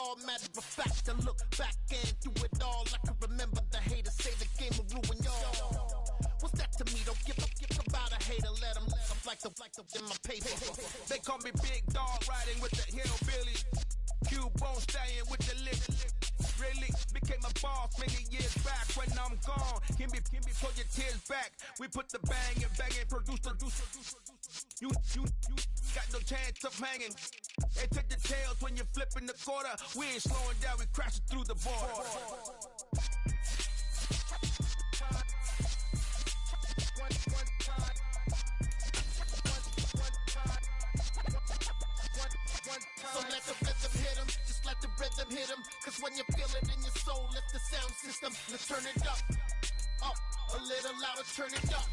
all. Matter of fact, I look back and through it all, I can remember the haters say the game will ruin y'all. What's that to me? Don't give about a hater. Let them like the in my paper. They call me Big Dog, riding with the hillbilly. Q-Bone staying with the lip. Really became a boss many years back. When I'm gone, can be pull your tears back. We put the bang and produce. You got no chance of hanging. They take the tails when you're flipping the quarter. We ain't slowing down, we crashing through the border. So let the rhythm hit him, just let the rhythm hit him. Cause when you feel it in your soul, let the sound system, let's turn it up, a little louder, turn it up,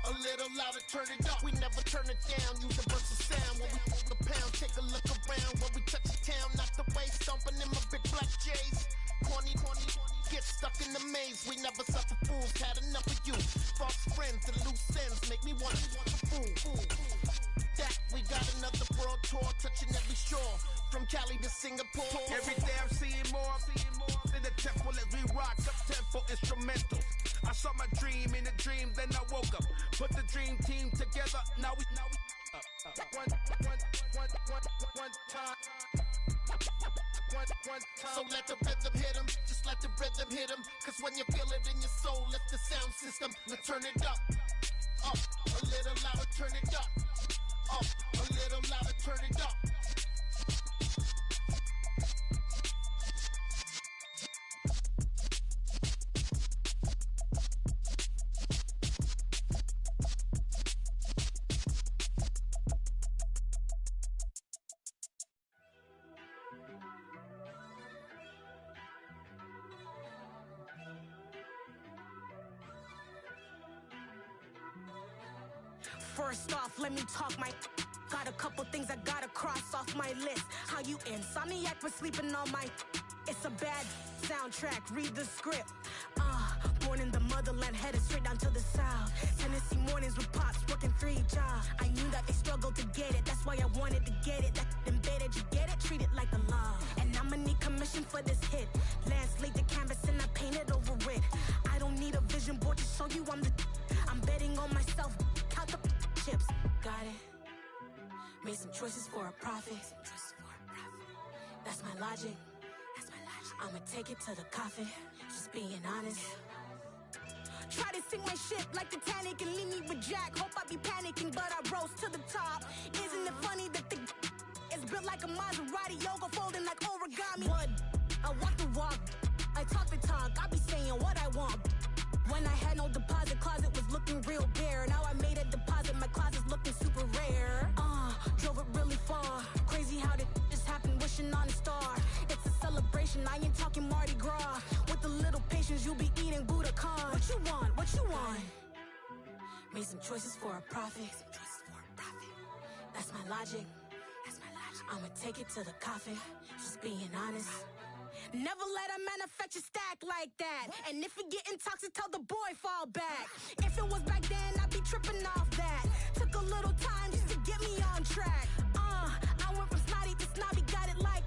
a little louder, turn it up. We never turn it down, use a verse of sound. When we pull the pound, take a look around. When we touch the town, not the way, stomping in my big black J's. Corny, get stuck in the maze. We never suffer fools, had enough of you. False friends and loose ends make me want to fool. That we got another world tour, touching every shore, from Cali to Singapore. Every day I'm seeing more in the temple as we rock up tempo instrumentals. I saw my dream in a dream, then I woke up. Put the dream team together, now we one time. So let the rhythm hit him, just let the rhythm hit him. Cause when you feel it in your soul, let the sound system, let's turn it up, a little louder, turn it up, a little louder, turn it up. First off, let me talk my. Got a couple things I gotta cross off my list. How you insomniac for sleeping on my. It's a bad soundtrack, read the script. Born in the motherland, headed straight down to the south. Tennessee mornings with pops, working 3 jobs. I knew that they struggled to get it, that's why I wanted to get it. That embedded, you get it, treat it like the law. And I'ma need commission for this hit. Lance laid the canvas and I painted over it. I don't need a vision board to show you I'm the. I'm betting on myself, count the chips. Got it. Made some choices for a profit. That's my logic. I'ma take it to the coffin. Just being honest. Try to sing my shit like Titanic and leave me with Jack. Hope I be panicking, but I rose to the top. Isn't it funny that the is built like a Maserati, yoga folding like origami? What? I walk the walk, I talk the talk. I be saying what I want. When I had no deposit, closet was looking real bare. Now I made a deposit, my closet's looking super rare. Drove it really far. Crazy how did this happen, wishing on a star. It's a celebration, I ain't talking Mardi Gras. With a little patience, you'll be eating Budokan. What you want? What you want? Made some choices for a profit. That's my logic. I'ma take it to the coffin. Just being honest. Never let a manufacture stack like that. And if it getting toxic, tell the boy fall back. If it was back then, I'd be tripping off that. Took a little time just to get me on track. I went from snotty to snobby, got it like,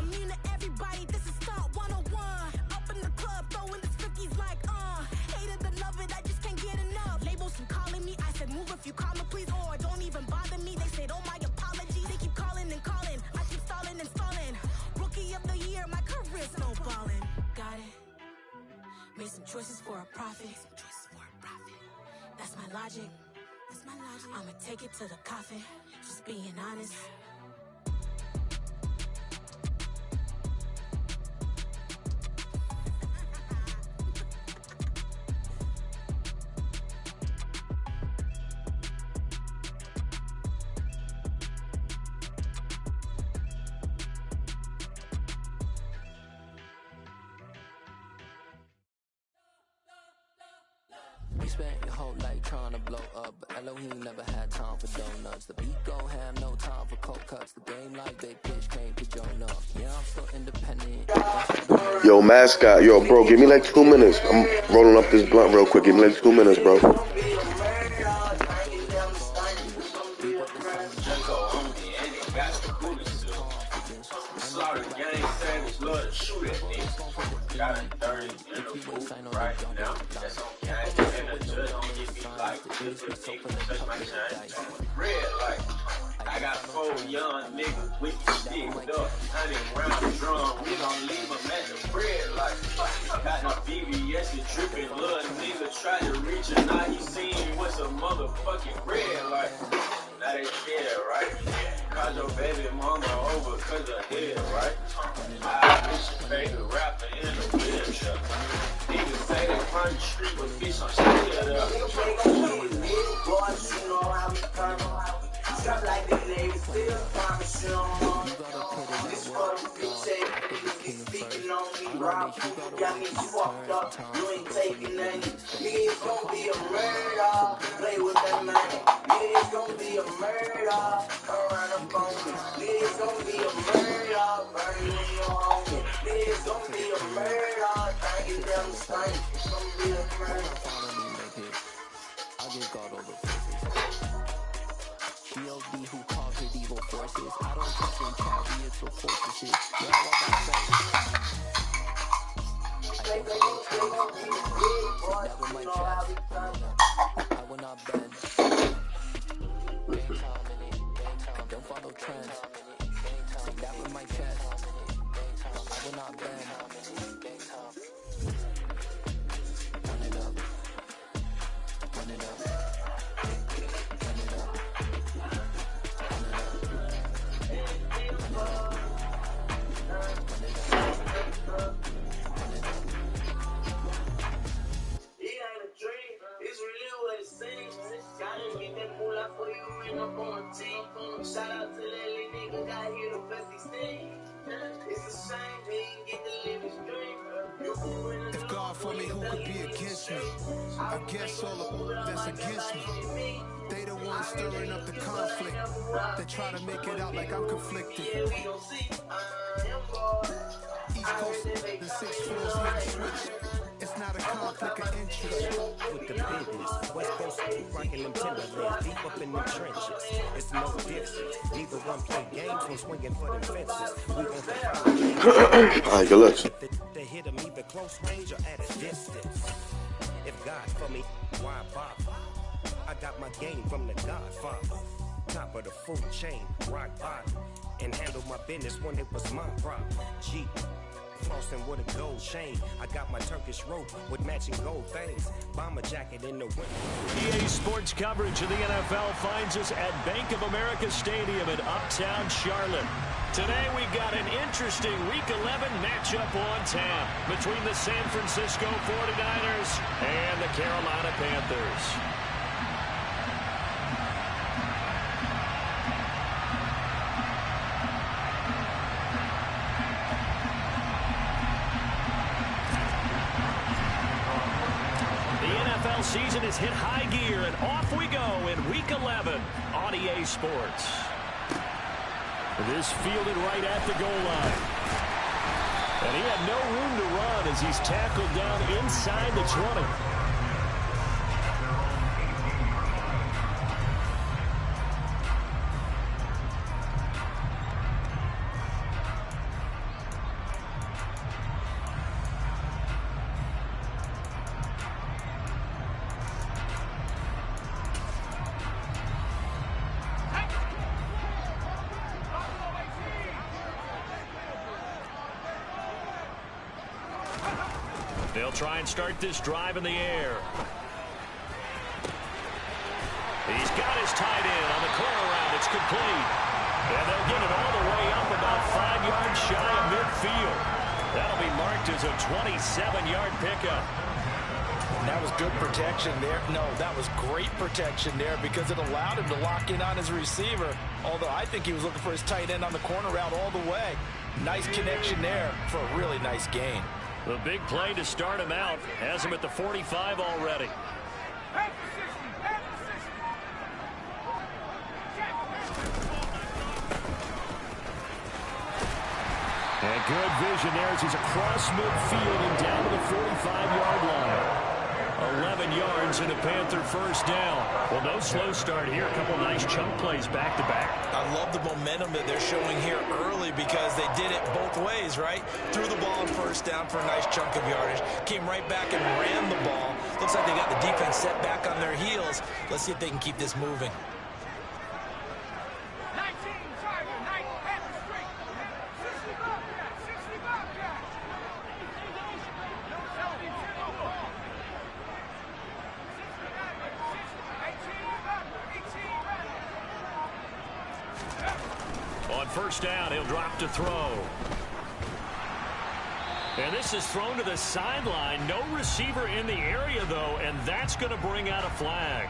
immune to everybody, this is stunt 101. Up in the club, throwing this 50s like, hate it and love it, I just can't get enough. Labels from calling me, I said move if you call me please, or don't even bother me. They said, oh my apology, they keep calling and calling. I keep stalling and stalling. Rookie of the year, my career's snowballing. Got it. Made some choices for a profit. That's my logic. I'ma take it to the coffin. Just being honest. We spent your whole life trying to blow up, but Elohim never had time for donuts. The beat gon' have no time for cold cuts. The game like big bitch came to join up. Yeah, I'm still independent. Yo, mascot, yo, bro, give me like 2 minutes. I'm rolling up this blunt real quick. Give me like 2 minutes, bro. saw the gang savage love to shoot at niggas. Got a 30 in the booth right now. That's on gang. And the judge don't give me like this nigga touch my chain. Red like I got 4 young niggas with me sticked up. 100 round drum, we gon' leave them at the bread like. Got the BBS and drippin', little nigga try to reach and now he seen what's a motherfucking red like. Now they scared, right? Cause your baby mama over cause of head, right? I bitch your favorite rapper in the wheelchair. Niggas say they run the street, but bitch I'm still there. Boys, you know how we come. Trap like the ladies, still promise you on. This for the bitch, niggas be speaking on me. Rob, you got me fucked up. You ain't taking nothing. Nigga, it's gon' be a murder. Play with that money. Nigga, it's gon' be a murder. Around the phone. Nigga, it's gon' be a murder. Burn you in your home. Nigga, it's gon' be a murder. Thank you, them stank. It's gon' be a murder. I give God all the praises. GLD who conquered evil forces. I don't trust in chariots or fortresses. Yeah, what I say. I don't follow trends. Never my chest. I will not bend. I don't follow trends. Take that with my chest. I will not bend. Run it up. Run it up. Shout out to that little nigga got here to bless these things. It's a shame he didn't get to live his dream. If God for me, who could be against me? I guess all of that's against me. They the ones stirring up the conflict. They try to make it out like I'm conflicted. East Coast, the 6 floors hitting switch. It's not a conflict of interest. With the business, West Coast rocking them Timberlands, deep up in the trenches. It's no difference. Neither one play games, one swinging for them fences. We gon' find Alright, good looks. they hit them either close range or at a distance. If God for me, why bother? I got my game from the Godfather. Top of the food chain, rock bottom. And handle my business when it was my problem. G. Flossing with a gold chain. I got my Turkish rope with matching gold things. Bomber jacket in the winter. EA Sports coverage of the NFL finds us at Bank of America Stadium in Uptown Charlotte. Today we've got an interesting Week 11 matchup on tap between the San Francisco 49ers and the Carolina Panthers. Season is hit high gear, and off we go in Week 11 on EA Sports. This fielded right at the goal line. And he had no room to run as he's tackled down inside the 20. They'll try and start this drive in the air. He's got his tight end on the corner route. It's complete. And they'll get it all the way up about 5 yards shy of midfield. That'll be marked as a 27-yard pickup. That was good protection there. No, that was great protection there because it allowed him to lock in on his receiver. Although I think he was looking for his tight end on the corner route all the way. Nice connection there for a really nice gain. The big play to start him out has him at the 45 already. And good vision there as he's across midfield and down to the 45-yard line. 11 yards and a Panther first down. Well, no slow start here. A couple nice chunk plays back-to-back. I love the momentum that they're showing here early because they did it both ways, right? Threw the ball on first down for a nice chunk of yardage. Came right back and ran the ball. Looks like they got the defense set back on their heels. Let's see if they can keep this moving. On first down, he'll drop to throw. And this is thrown to the sideline. No receiver in the area, though, and that's going to bring out a flag.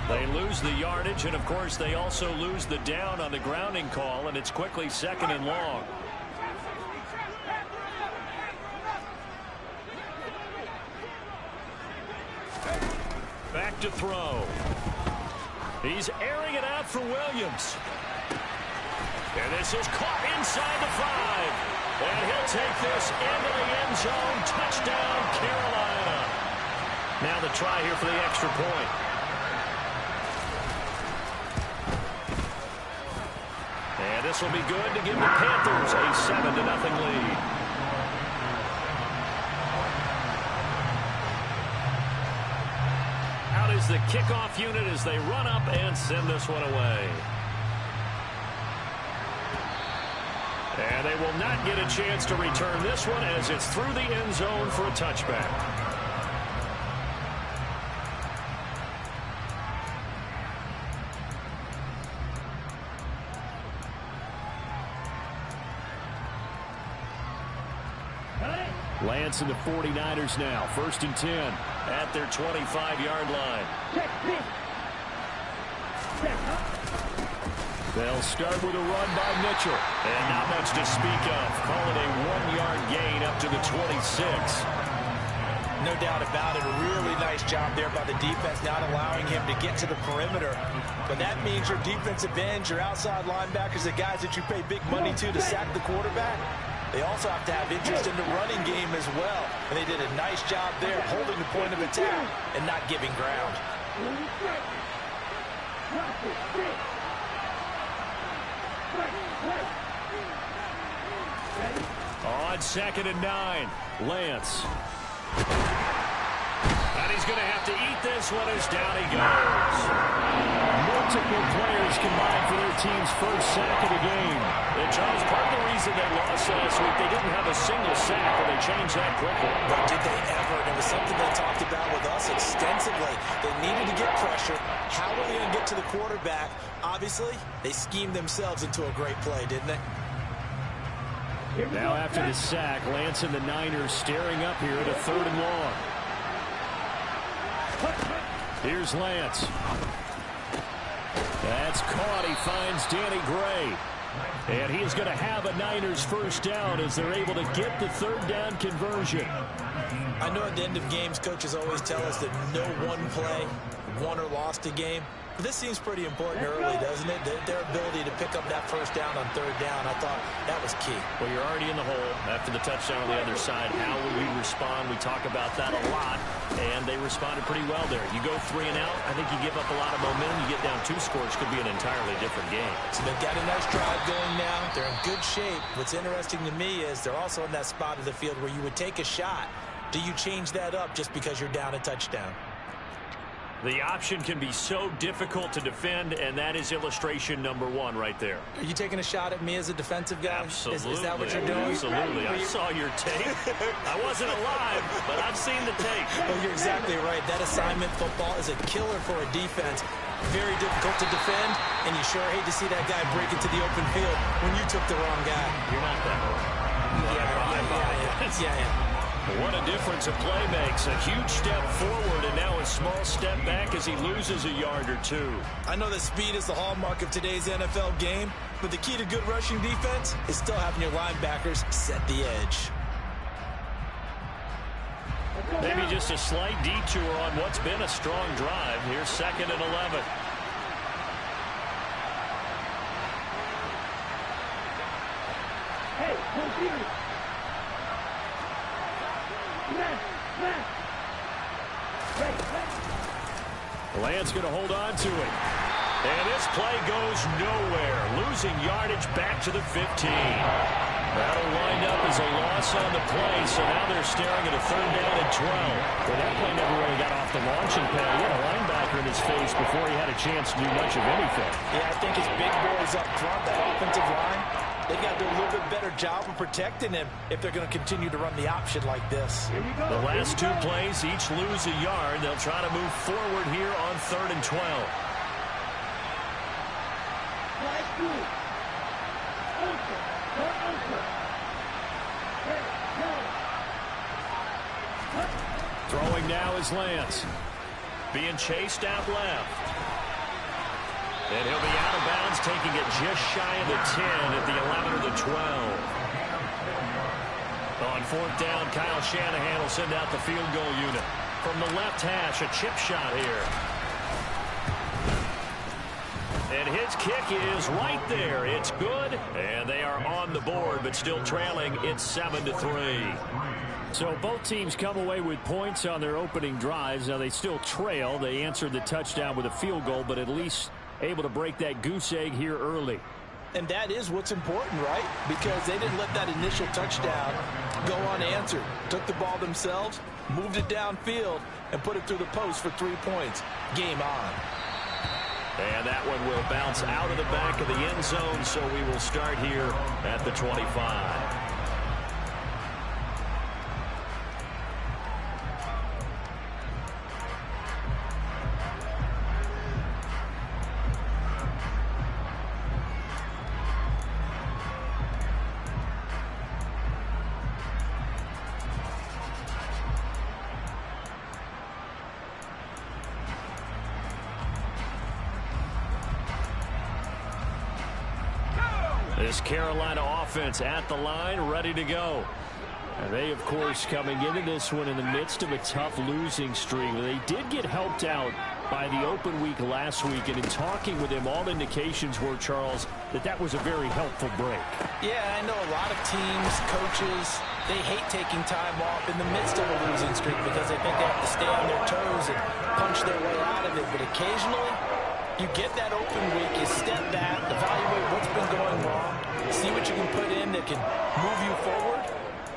They lose the yardage, and of course they also lose the down on the grounding call, and it's quickly 2nd and long. Back to throw. He's airing it out for Williams. And this is caught inside the 5. And he'll take this into the end zone. Touchdown, Carolina. Now the try here for the extra point. And this will be good to give the Panthers a 7-0 lead. Out is the kickoff unit as they run up and send this one away. And they will not get a chance to return this one as it's through the end zone for a touchback. Lance and the 49ers now. 1st and 10 at their 25-yard line. They'll start with a run by Mitchell. And not much to speak of. Call it a 1-yard gain up to the 26. No doubt about it. A really nice job there by the defense, not allowing him to get to the perimeter. But that means your defensive ends, your outside linebackers, the guys that you pay big money to sack the quarterback, they also have to have interest in the running game as well. And they did a nice job there holding the point of attack and not giving ground. On 2nd and 9, Lance. And he's going to have to eat this one as down he goes. Multiple players combined for their team's first sack of the game. And Charles, part of the reason they lost last week, they didn't have a single sack, and they changed that quickly. But did they ever? And it was something they talked about with us extensively. They needed to get pressure. How were they going to get to the quarterback? Obviously, they schemed themselves into a great play, didn't they? Now after the sack, Lance and the Niners staring up here at a 3rd and long. Here's Lance. That's caught. He finds Danny Gray. And he is going to have a Niners first down as they're able to get the 3rd down conversion. I know at the end of games, coaches always tell us that no one play won or lost a game. But this seems pretty important early, doesn't it? Their ability to pick up that first down on 3rd down, I thought that was key. Well, you're already in the hole after the touchdown on the other side. How will we respond? We talk about that a lot, and they responded pretty well there. You go 3 and out, I think you give up a lot of momentum. You get down 2 scores, could be an entirely different game. So they've got a nice drive going now. They're in good shape. What's interesting to me is they're also in that spot of the field where you would take a shot. Do you change that up just because you're down a touchdown? The option can be so difficult to defend, and that is illustration number 1 right there. Are you taking a shot at me as a defensive guy? Absolutely. Is that what you're doing? Absolutely. I saw your tape. I wasn't alive, but I've seen the tape. Well, you're exactly right. That assignment football is a killer for a defense. Very difficult to defend, and you sure hate to see that guy break into the open field when you took the wrong guy. You're not that old. Yeah. What a difference a play makes. A huge step forward and now a small step back as he loses a yard or 2. I know that speed is the hallmark of today's NFL game, but the key to good rushing defense is still having your linebackers set the edge. Maybe just a slight detour on what's been a strong drive. Here's 2nd and 11. Lance going to hold on to it. And this play goes nowhere. Losing yardage back to the 15. That'll wind up as a loss on the play, so now they're staring at a 3rd down and 12. Well, that play never really got off the launching pad. He had a linebacker in his face before he had a chance to do much of anything. Yeah, I think his big boys up front, that offensive line, they've got to do a little bit better job of protecting him if they're going to continue to run the option like this. The last 2 plays, each lose a yard. They'll try to move forward here on 3rd and 12. Throwing now is Lance. Being chased out left. And he'll be out of bounds, taking it just shy of the 10 at the 11 or the 12. On 4th down, Kyle Shanahan will send out the field goal unit. From the left hash, a chip shot here. And his kick is right there. It's good. And they are on the board, but still trailing. It's 7-3. So both teams come away with points on their opening drives. Now they still trail. They answered the touchdown with a field goal, but at least able to break that goose egg here early. And that is what's important, right? Because they didn't let that initial touchdown go unanswered. Took the ball themselves, moved it downfield, and put it through the post for 3 points. Game on. And that one will bounce out of the back of the end zone, so we will start here at the 25. This Carolina offense at the line, ready to go. And they, of course, coming into this one in the midst of a tough losing streak. They did get helped out by the open week last week, and in talking with him, all indications were, Charles, that was a very helpful break. Yeah, I know a lot of teams, coaches, they hate taking time off in the midst of a losing streak because they think they have to stay on their toes and punch their way out of it. But occasionally, you get that open week, you step back, evaluate what's been going wrong, see what you can put in that can move you forward,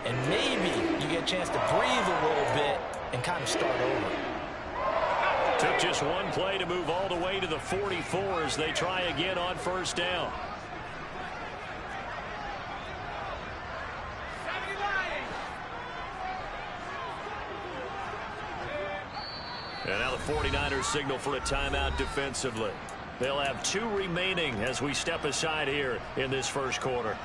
and maybe you get a chance to breathe a little bit and kind of start over. Took just one play to move all the way to the 44 as they try again on 1st down. And now the 49ers signal for a timeout defensively. They'll have 2 remaining as we step aside here in this first quarter.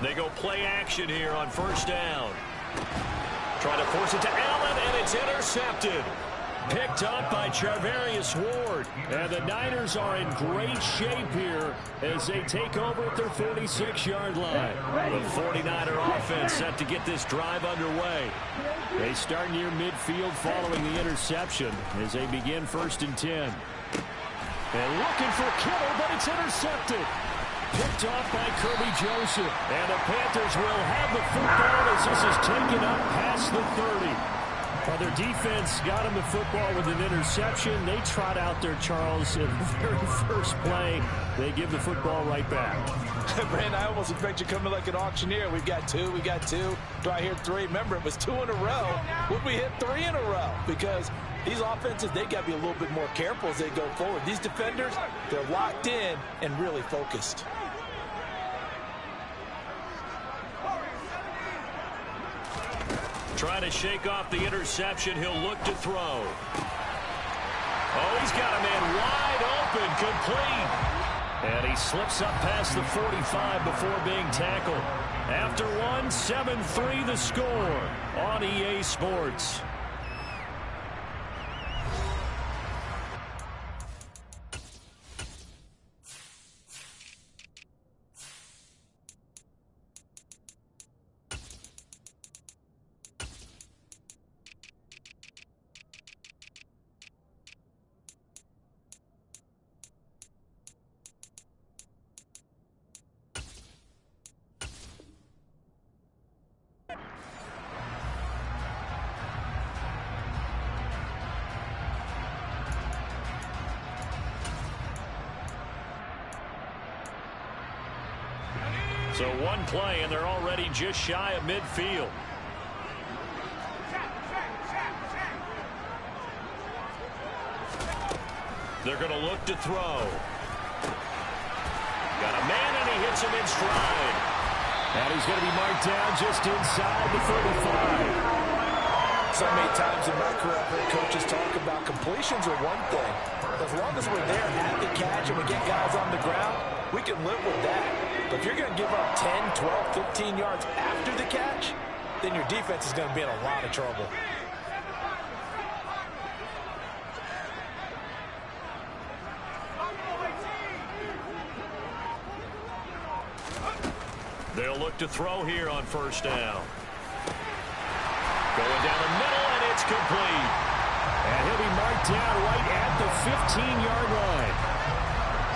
They go play action here on 1st down. Trying to force it to Allen, and it's intercepted. Picked up by Charvarius Ward. And the Niners are in great shape here as they take over at their 46-yard line. The 49er offense set to get this drive underway. They start near midfield following the interception as they begin 1st and 10. And looking for Kittle, but it's intercepted. Picked off by Kirby Joseph. And the Panthers will have the football as this is taken up past the 30. Well, their defense got him the football with an interception. They trot out there, Charles, in the very first play. They give the football right back. Brandon, I almost expect you coming like an auctioneer. We've got 2, we got 2. Do I hear 3? Remember, it was 2 in a row. Would we hit 3 in a row? Because these offenses, they got to be a little bit more careful as they go forward. These defenders, they're locked in and really focused. Trying to shake off the interception. He'll look to throw. Oh, he's got a man wide open, complete. And he slips up past the 45 before being tackled. After one, 7-3 the score on EA Sports. So one play, and they're already just shy of midfield. They're going to look to throw. Got a man, and he hits him in stride. And he's going to be marked down just inside the 35. So many times in my career, I've heard coaches talk about completions are one thing. As long as we're there at the catch and we get guys on the ground, we can live with that. But if you're going to give up 10, 12, 15 yards after the catch, then your defense is going to be in a lot of trouble. They'll look to throw here on first down. Going down the middle, and it's complete. And he'll be marked down right at the 15-yard line.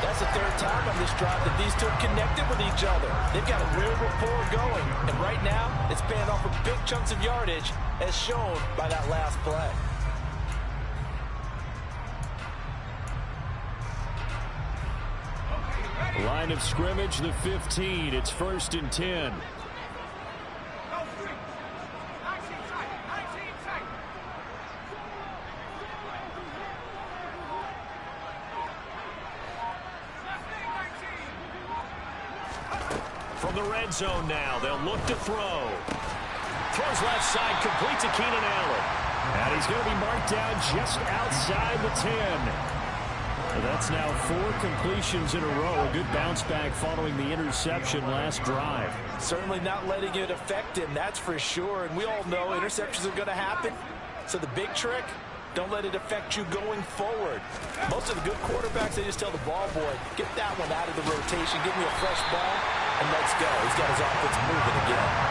That's the third time on this drive that these two have connected with each other. They've got a real rapport going. And right now, it's paying off with big chunks of yardage, as shown by that last play. Line of scrimmage, the 15. It's 1st and 10. From the red zone now, they'll look to throw. Throws left side, complete to Keenan Allen. And he's going to be marked down just outside the 10. That's now 4 completions in a row. A good bounce back following the interception last drive. Certainly not letting it affect him, that's for sure. And we all know interceptions are going to happen. So the big trick, don't let it affect you going forward. Most of the good quarterbacks, they just tell the ball boy, get that one out of the rotation, give me a fresh ball, and let's go. He's got his offense moving again.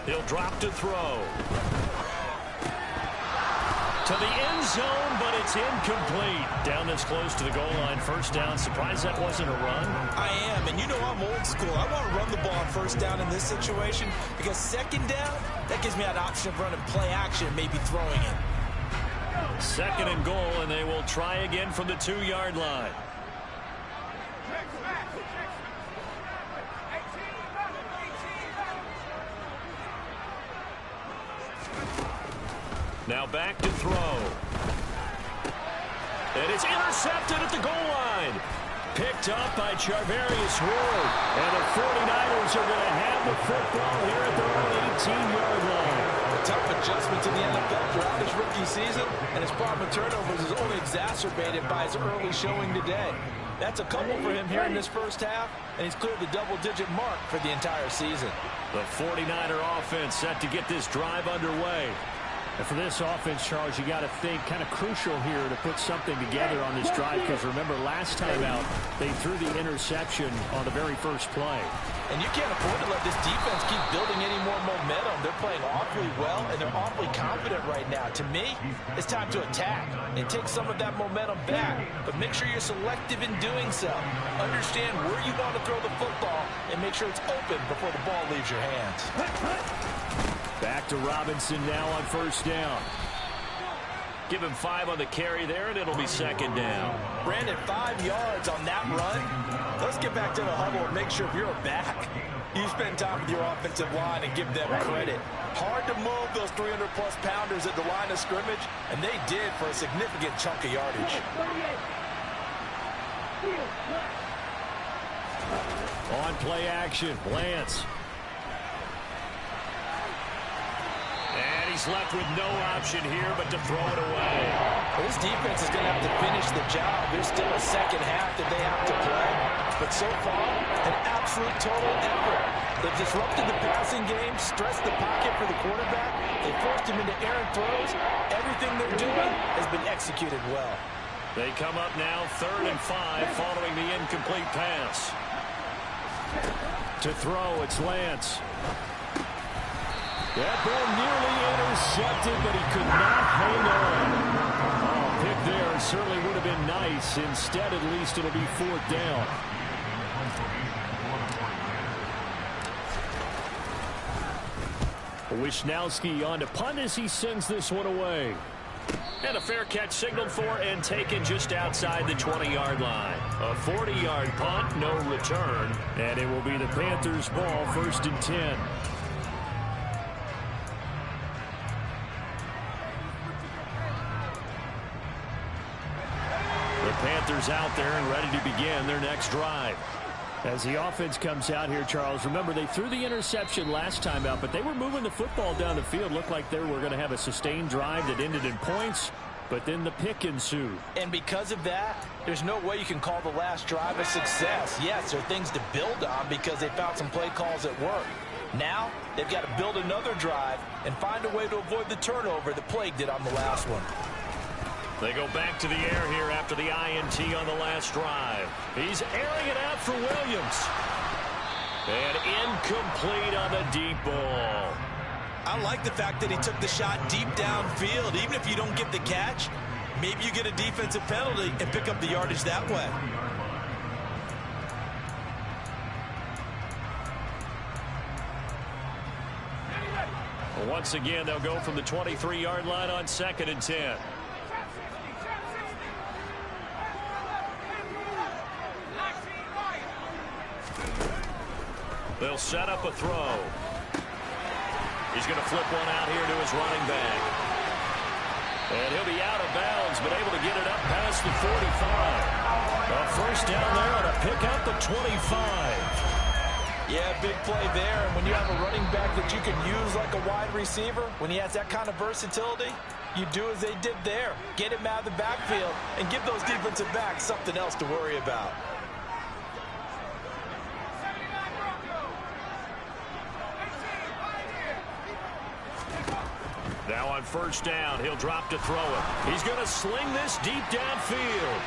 He'll drop to throw. To the end zone, but it's incomplete. Down this close to the goal line, first down. Surprised that wasn't a run? I am, and you know I'm old school. I want to run the ball on first down in this situation because second down, that gives me an option of running play action and maybe throwing it. 2nd and goal, and they will try again from the 2-yard line. Now back to throw. And it's intercepted at the goal line. Picked up by Charvarius Ward. And the 49ers are going to have the football here at their own 18-yard line. A tough adjustment to the NFL throughout his rookie season, and his problem with turnovers is only exacerbated by his early showing today. That's a couple for him here in this first half, and he's cleared the double-digit mark for the entire season. The 49er offense set to get this drive underway. And for this offense, Charles, you got to think kind of crucial here to put something together on this drive, because remember last time out they threw the interception on the very first play. And you can't afford to let this defense keep building any more momentum. They're playing awfully well, and they're awfully confident right now. To me, it's time to attack and take some of that momentum back. But make sure you're selective in doing so. Understand where you want to throw the football and make sure it's open before the ball leaves your hands. Back to Robinson now on first down. Give him 5 on the carry there, and it'll be 2nd down. Brandon, 5 yards on that run. Let's get back to the huddle and make sure you're back. You spend time with your offensive line and give them credit. Hard to move those 300-plus pounders at the line of scrimmage, and they did for a significant chunk of yardage. On play action, Lance. he's left with no option here but to throw it away. Well, this defense is going to have to finish the job. There's still a second half that they have to play. But so far, an absolute total effort. They've disrupted the passing game, stressed the pocket for the quarterback. They forced him into errant throws. Everything they're doing has been executed well. They come up now 3rd and 5 following the incomplete pass. To throw, it's Lance. That ball nearly intercepted, but he could not hang on. Oh, pick there certainly would have been nice. Instead, at least it'll be 4th down. Wisnowski on to punt as he sends this one away. And a fair catch signaled for and taken just outside the 20-yard line. A 40-yard punt, no return. And it will be the Panthers' ball, 1st and 10. The Panthers out there and ready to begin their next drive. As the offense comes out here, Charles, remember they threw the interception last time out, but they were moving the football down the field. Looked like they were going to have a sustained drive that ended in points, but then the pick ensued. And because of that, there's no way you can call the last drive a success. Yes, there are things to build on because they found some play calls that work. Now, they've got to build another drive and find a way to avoid the turnover that plagued it on the last one. They go back to the air here after the INT on the last drive. He's airing it out for Williams. And incomplete on the deep ball. I like the fact that he took the shot deep downfield. Even if you don't get the catch, maybe you get a defensive penalty and pick up the yardage that way. Well, once again, they'll go from the 23-yard line on 2nd and 10. They'll set up a throw. He's going to flip one out here to his running back. And he'll be out of bounds, but able to get it up past the 45. A 1st down there on a pickup at 25. Yeah, big play there. And when you have a running back that you can use like a wide receiver, when he has that kind of versatility, you do as they did there. Get him out of the backfield and give those defensive backs something else to worry about. Now on 1st down, he'll drop to throw it. He's going to sling this deep downfield.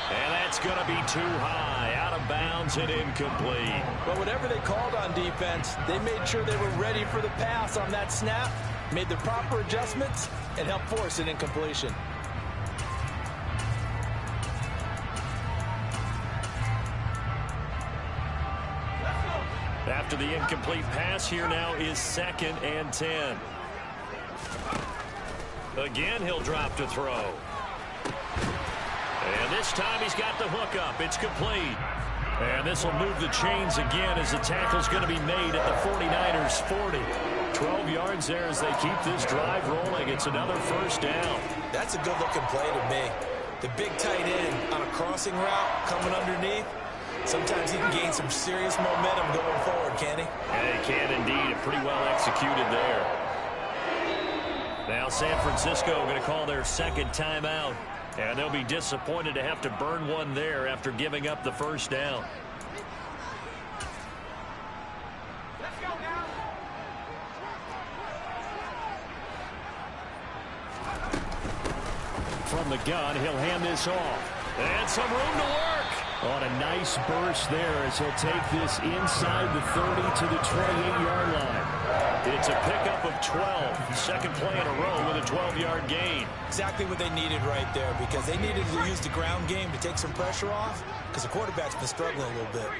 And that's going to be too high. Out of bounds and incomplete. But whatever they called on defense, they made sure they were ready for the pass on that snap, made the proper adjustments, and helped force an incompletion. After the incomplete pass, here now is 2nd and 10. Again, he'll drop to throw. And this time he's got the hook up. It's complete. And this will move the chains again as the tackle's going to be made at the 49ers 40. 12 yards there as they keep this drive rolling. It's another 1st down. That's a good-looking play to me. The big tight end on a crossing route coming underneath. Sometimes he can gain some serious momentum going forward, can he? And he can indeed. Pretty well executed there. Now San Francisco going to call their 2nd timeout. And they'll be disappointed to have to burn one there after giving up the 1st down. From the gun, he'll hand this off. And some room to work. On a nice burst there as he'll take this inside the 30 to the 28-yard line. It's a pickup of 12. 2nd play in a row with a 12-yard gain. Exactly what they needed right there, because they needed to use the ground game to take some pressure off, because the quarterback's been struggling a little bit.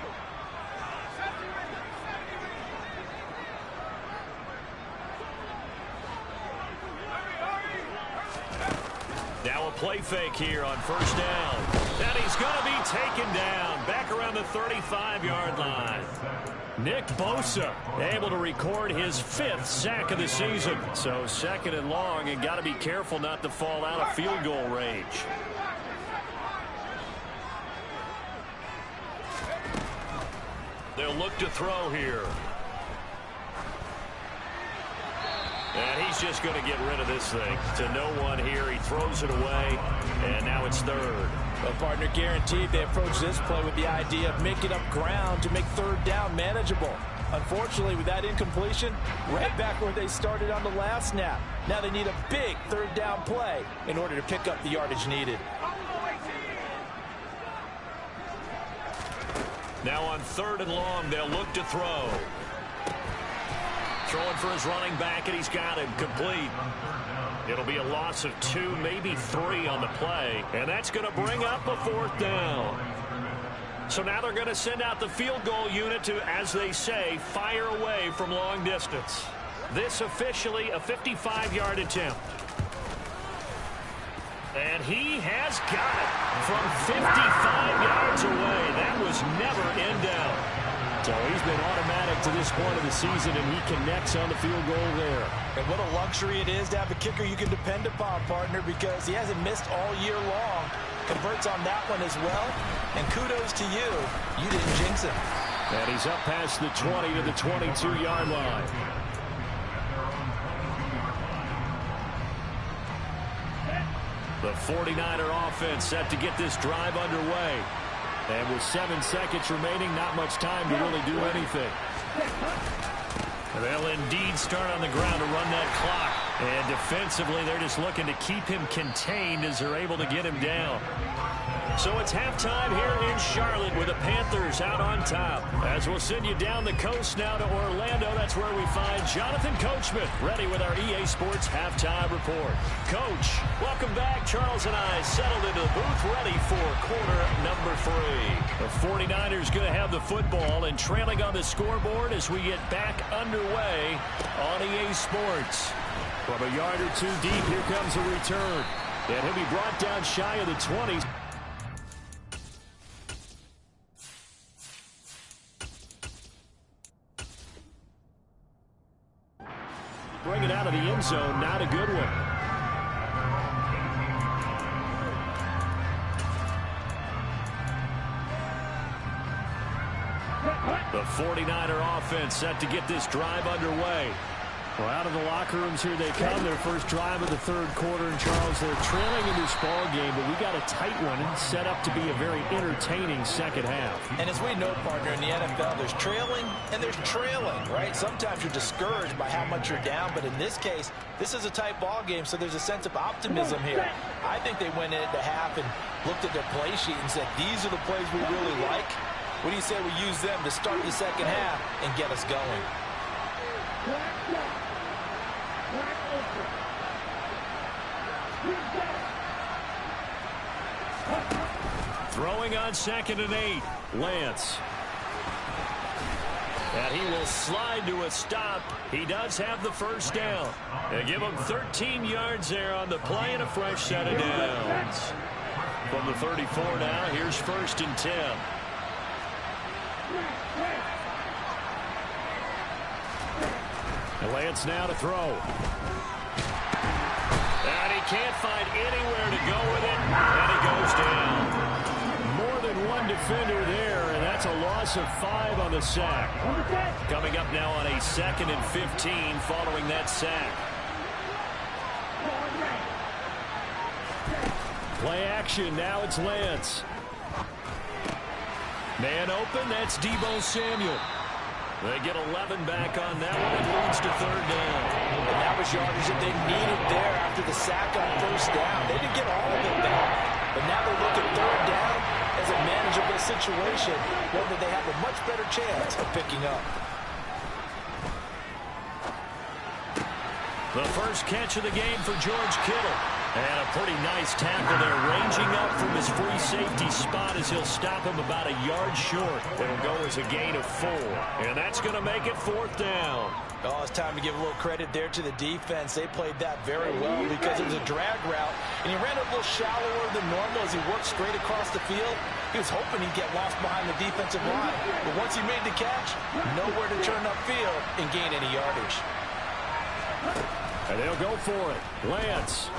Now a play fake here on 1st down. And he's going to be taken down back around the 35-yard line. Nick Bosa able to record his 5th sack of the season. So 2nd and long, and got to be careful not to fall out of field goal range. They'll look to throw here. And he's just going to get rid of this thing. To no one here. He throws it away, and now it's third. Well, partner, guaranteed they approach this play with the idea of making up ground to make third down manageable. Unfortunately, with that incompletion, right back where they started on the last snap. Now they need a big third down play in order to pick up the yardage needed. Now on 3rd and long, they'll look to throw. Throwing for his running back, and he's got him complete. It'll be a loss of 2, maybe 3 on the play, and that's going to bring up a 4th down. So now they're going to send out the field goal unit to, as they say, fire away from long distance. This officially a 55-yard attempt. And he has got it from 55 yards away. That was never in doubt. So he's been automatic to this point of the season, and he connects on the field goal there. And what a luxury it is to have a kicker you can depend upon, partner, because he hasn't missed all year long. Converts on that one as well. And kudos to you. You didn't jinx him. And he's up past the 20 to the 22-yard line. The 49er offense set to get this drive underway. And with 7 seconds remaining, not much time to really do anything. They'll indeed start on the ground to run that clock. And defensively, they're just looking to keep him contained as they're able to get him down. So it's halftime here in Charlotte with the Panthers out on top. As we'll send you down the coast now to Orlando, that's where we find Jonathan Coachman ready with our EA Sports Halftime Report. Coach, welcome back. Charles and I settled into the booth ready for quarter number 3. The 49ers going to have the football and trailing on the scoreboard as we get back underway on EA Sports. From a yard or 2 deep, here comes a return. And he'll be brought down shy of the 20s. Bring it out of the end zone, not a good one. The 49er offense set to get this drive underway. Well, out of the locker rooms here they come. Their first drive of the 3rd quarter. And, Charles, they're trailing in this ball game, but we got a tight one set up to be a very entertaining second half. And as we know, partner, in the NFL, there's trailing and there's trailing, right? Sometimes you're discouraged by how much you're down, but in this case, this is a tight ball game, so there's a sense of optimism here. I think they went into half and looked at their play sheet and said, these are the plays we really like. What do you say we use them to start the second half and get us going? Throwing on 2nd and 8, Lance. And he will slide to a stop. He does have the first down. They give him 13 yards there on the play and a fresh set of downs. From the 34 now, here's 1st and 10. Lance now to throw. And he can't find anywhere to go with it, and he goes down. More than one defender there, and that's a loss of 5 on the sack. Coming up now on a 2nd and 15 following that sack. Play action, now it's Lance. Man open, that's Deebo Samuel. They get 11 back on that one. It leads to 3rd down. And that was yardage that they needed there after the sack on 1st down. They didn't get all of it back. But now they look at 3rd down as a manageable situation, one that they have a much better chance of picking up. The first catch of the game for George Kittle. And a pretty nice tackle there, ranging up from his free safety spot as he'll stop him about a yard short. It'll go as a gain of 4. And that's going to make it 4th down. Oh, it's time to give a little credit there to the defense. They played that very well because it was a drag route, and he ran a little shallower than normal as he worked straight across the field. He was hoping he'd get lost behind the defensive line. But once he made the catch, nowhere to turn upfield and gain any yardage. And they'll go for it. Lance.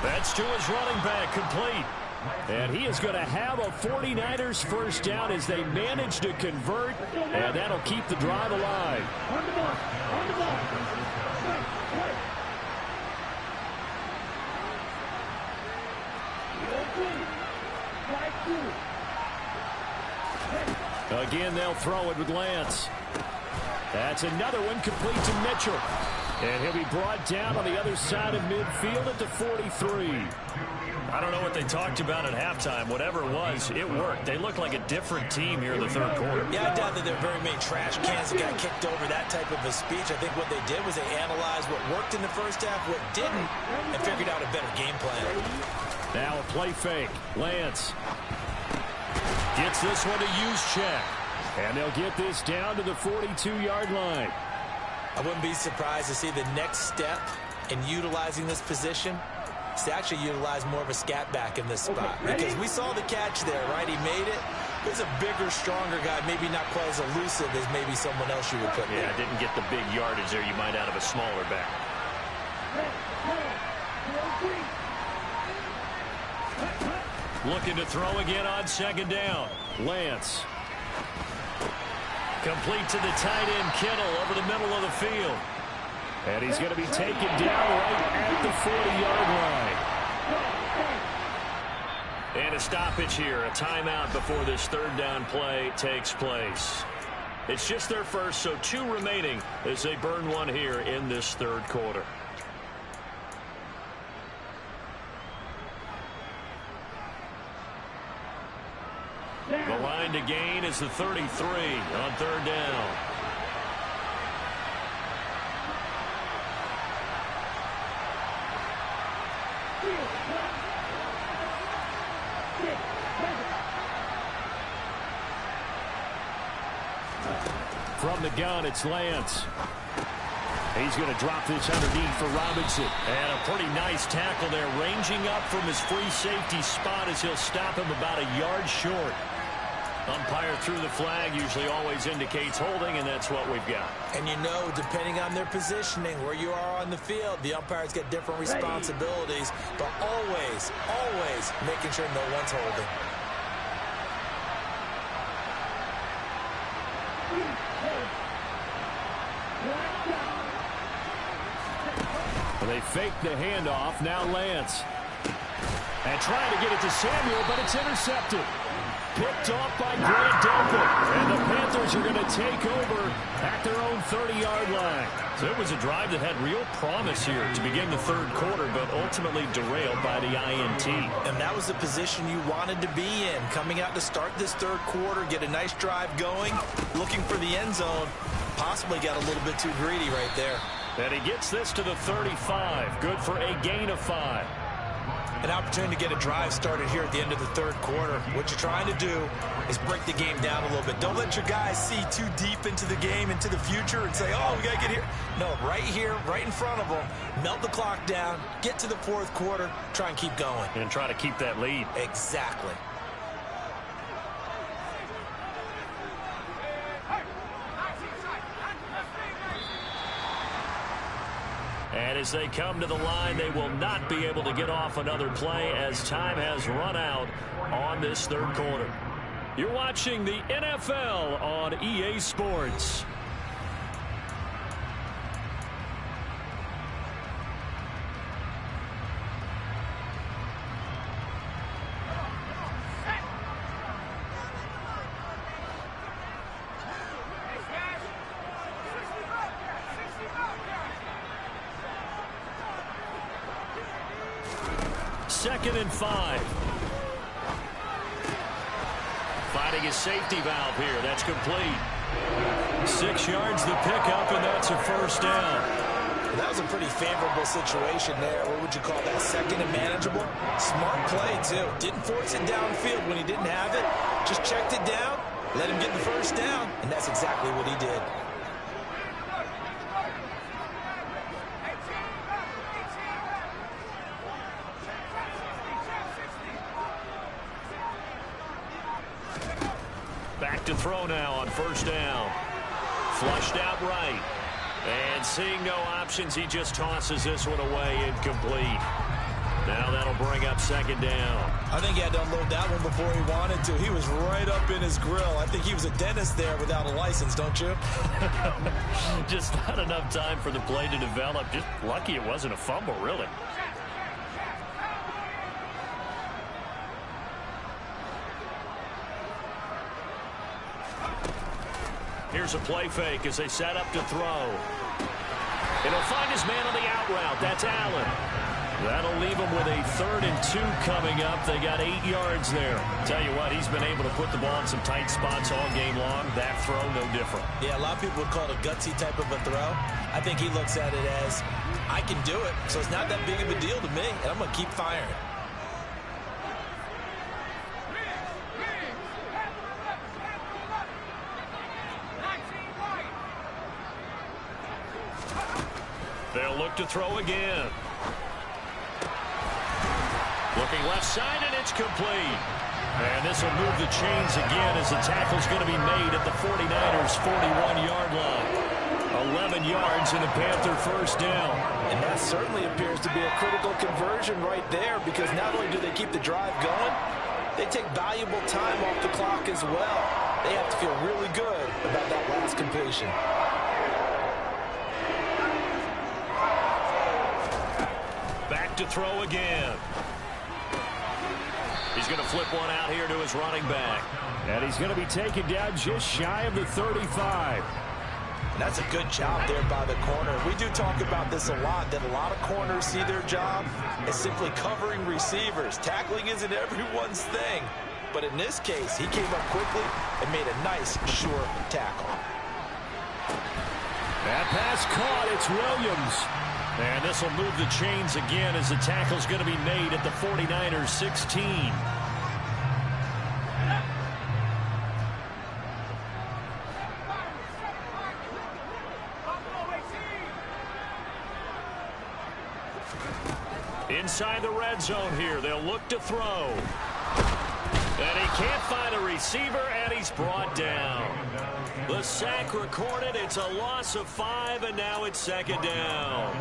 That's to his running back, complete. And he is going to have a 49ers first down as they manage to convert, and that'll keep the drive alive. Again, they'll throw it with Lance. That's another one complete to Mitchell. And he'll be brought down on the other side of midfield at the 43. I don't know what they talked about at halftime. Whatever it was, it worked. They look like a different team here in the third quarter. Yeah, I doubt that there are very many trash cans that got kicked over, that type of a speech. I think what they did was they analyzed what worked in the first half, what didn't, and figured out a better game plan. Now a play fake. Lance gets this one to use check. And they'll get this down to the 42-yard line. I wouldn't be surprised to see the next step in utilizing this position is to actually utilize more of a scat back in this spot. Because we saw the catch there, right? He made it. He's a bigger, stronger guy, maybe not quite as elusive as maybe someone else you would put there. Yeah, didn't get the big yardage there you might out of a smaller back. Looking to throw again on second down. Lance. Complete to the tight end, Kittle, over the middle of the field. And he's going to be taken down right at the 40-yard line. And a stoppage here, a timeout before this third down play takes place. It's just their first, so 2 remaining as they burn one here in this third quarter. The line to gain is the 33 on third down. From the gun, it's Lance. He's going to drop this underneath for Robinson. And a pretty nice tackle there, ranging up from his free safety spot as he'll stop him about a yard short. Umpire threw the flag, usually always indicates holding, and that's what we've got. And you know, depending on their positioning, where you are on the field, the umpires get different responsibilities, but always, always making sure no one's holding. Well, they fake the handoff, now Lance. And trying to get it to Samuel, but it's intercepted. Picked off by Grant Delpit. And the Panthers are going to take over at their own 30-yard line. So it was a drive that had real promise here to begin the third quarter, but ultimately derailed by the INT. And that was the position you wanted to be in. Coming out to start this third quarter, get a nice drive going, looking for the end zone. Possibly got a little bit too greedy right there. And he gets this to the 35. Good for a gain of 5. An opportunity to get a drive started here at the end of the third quarter. What you're trying to do is break the game down a little bit. Don't let your guys see too deep into the game, into the future, and say, oh, we got to get here. No, right here, right in front of them, melt the clock down, get to the fourth quarter, try and keep going. And try to keep that lead. Exactly. And as they come to the line, they will not be able to get off another play as time has run out on this third quarter. You're watching the NFL on EA Sports. Second and 5. Finding his safety valve here. That's complete. 6 yards the pickup, and that's a first down. That was a pretty favorable situation there. What would you call that? Second and manageable? Smart play, too. Didn't force it downfield when he didn't have it. Just checked it down, let him get the first down, and that's exactly what he did. Back to throw now on first down. Flushed out right. And seeing no options, he just tosses this one away incomplete. Now that'll bring up second down. I think he had to unload that one before he wanted to. He was right up in his grill. I think he was a dentist there without a license, don't you? Just not enough time for the play to develop. Just lucky it wasn't a fumble, really. Here's a play fake as they set up to throw. It'll find his man on the out route. That's Allen. That'll leave him with a 3rd and 2 coming up. They got 8 yards there. Tell you what, he's been able to put the ball in some tight spots all game long. That throw, no different. Yeah, a lot of people would call it a gutsy type of a throw. I think he looks at it as, I can do it, so it's not that big of a deal to me, and I'm going to keep firing. They'll look to throw again. Looking left side, and it's complete. And this will move the chains again as the tackle's going to be made at the 49ers' 41-yard line. 11 yards and a Panther first down. And that certainly appears to be a critical conversion right there, because not only do they keep the drive going, they take valuable time off the clock as well. They have to feel really good about that last completion. Back to throw again. He's going to flip one out here to his running back. And he's going to be taken down just shy of the 35. And that's a good job there by the corner. We do talk about this a lot, that a lot of corners see their job as simply covering receivers. Tackling isn't everyone's thing. But in this case, he came up quickly and made a nice, short tackle. That pass caught. It's Williams. And this will move the chains again as the tackle's going to be made at the 49ers' 16. Inside the red zone here, they'll look to throw. And he can't find a receiver, and he's brought down. The sack recorded. It's a loss of 5, and now it's second down.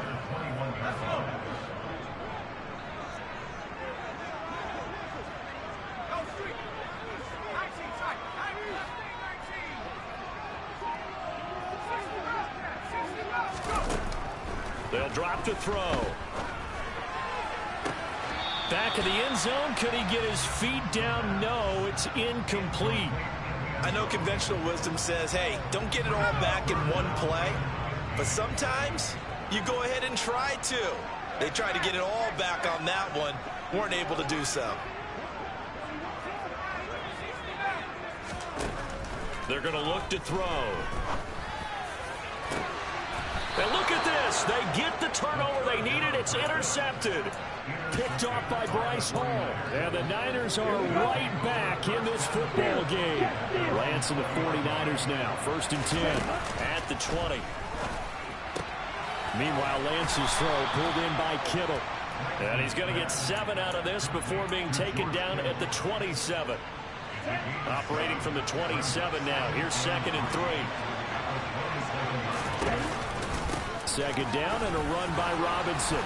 They'll drop to throw. Back of the end zone. Could he get his feet down? No, it's incomplete. I know conventional wisdom says, hey, don't get it all back in one play. But sometimes you go ahead and try to. They tried to get it all back on that one. Weren't able to do so. They're going to look to throw. And look at this. They get the turnover they needed. It's intercepted. Picked off by Bryce Hall. And the Niners are right back in this football game. Lance and the 49ers now. 1st and 10 at the 20. Meanwhile, Lance's throw pulled in by Kittle. And he's going to get 7 out of this before being taken down at the 27. Operating from the 27 now. Here's 2nd and 3. 2nd down and a run by Robinson.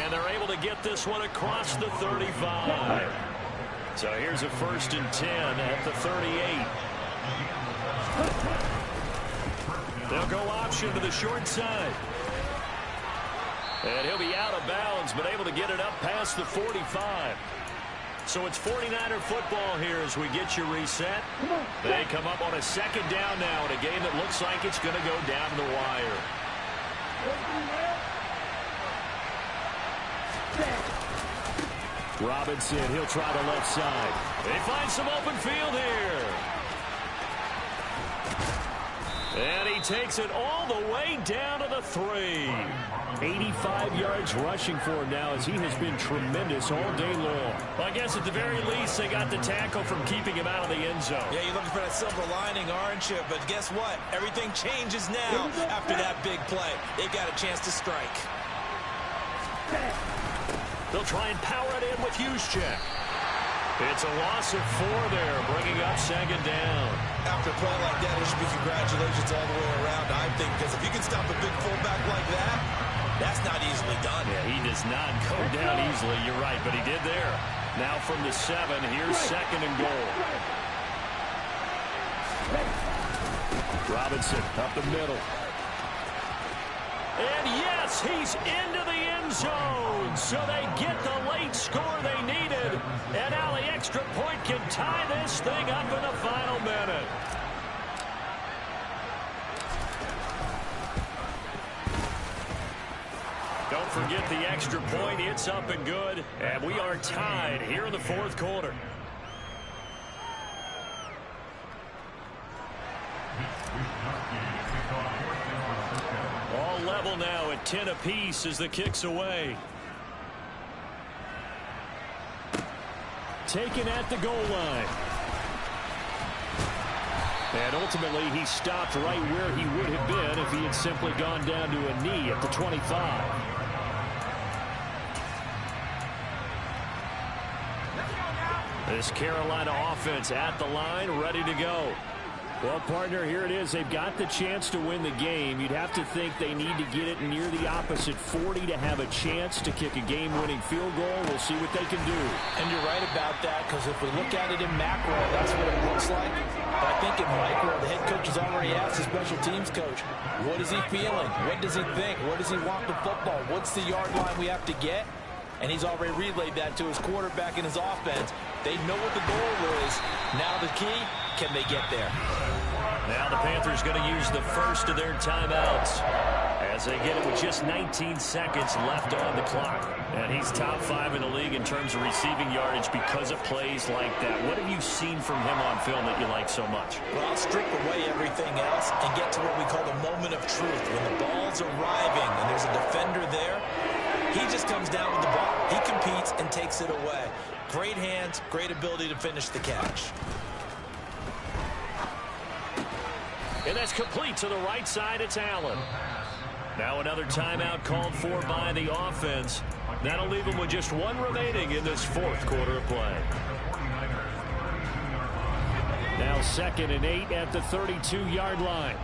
And they're able to get this one across the 35. So here's a 1st and 10 at the 38. They'll go option to the short side. And he'll be out of bounds, but able to get it up past the 45. So it's 49er football here as we get you reset. They come up on a 2nd down now in a game that looks like it's going to go down the wire. Robinson, he'll try the left side. They find some open field here. And he takes it all the way down to the 3. 85 yards rushing for him now as he has been tremendous all day long. Well, I guess at the very least they got the tackle from keeping him out of the end zone. Yeah, you're looking for that silver lining, aren't you? But guess what? Everything changes now after that big play. They've got a chance to strike. They'll try and power it in with Juszczyk. It's a loss of 4 there, bringing up 2nd down. After a play like that, there should be congratulations all the way around, I think, because if you can stop a big fullback like that, that's not easily done. Yeah, he does not go down easily. You're right, but he did there. Now from the 7, here's 2nd and goal. Robinson up the middle. And yes, he's into the end zone. So they get the late score they needed. And now the extra point can tie this thing up in the final minute. Don't forget the extra point. It's up and good. And we are tied here in the 4th quarter. All level now at 10 apiece as the kick's away. Taken at the goal line. And ultimately, he stopped right where he would have been if he had simply gone down to a knee at the 25. This Carolina offense at the line, ready to go. Well, partner, here it is. They've got the chance to win the game. You'd have to think they need to get it near the opposite 40 to have a chance to kick a game-winning field goal. We'll see what they can do. And you're right about that, because if we look at it in macro, that's what it looks like. But I think in micro, the head coach has already asked the special teams coach, what is he feeling? What does he think? What does he want the football? What's the yard line we have to get? And he's already relayed that to his quarterback and his offense. They know what the goal is. Now the key, can they get there? Now the Panthers going to use the first of their timeouts as they get it with just 19 seconds left on the clock. And he's top 5 in the league in terms of receiving yardage because of plays like that. What have you seen from him on film that you like so much? Well, I'll strip away everything else and get to what we call the moment of truth. When the ball's arriving and there's a defender there, he just comes down with the ball. He competes and takes it away. Great hands, great ability to finish the catch. And that's complete to the right side. It's Allen. Now another timeout called for by the offense. That'll leave them with just 1 remaining in this 4th quarter of play. Now 2nd and 8 at the 32-yard line.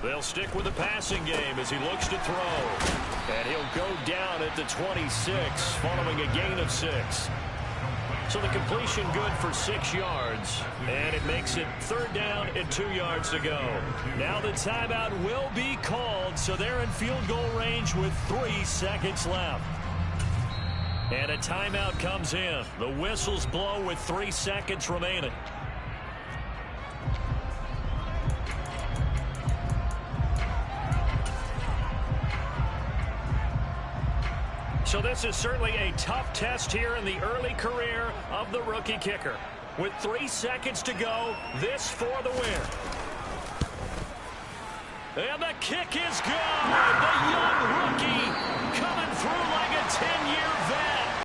They'll stick with the passing game as he looks to throw. And he'll go down at the 26 following a gain of 6. So the completion good for 6 yards. And it makes it 3rd down and 2 yards to go. Now the timeout will be called, so they're in field goal range with 3 seconds left. And a timeout comes in. The whistles blow with 3 seconds remaining. So this is certainly a tough test here in the early career of the rookie kicker. With 3 seconds to go, this for the win. And the kick is good. The young rookie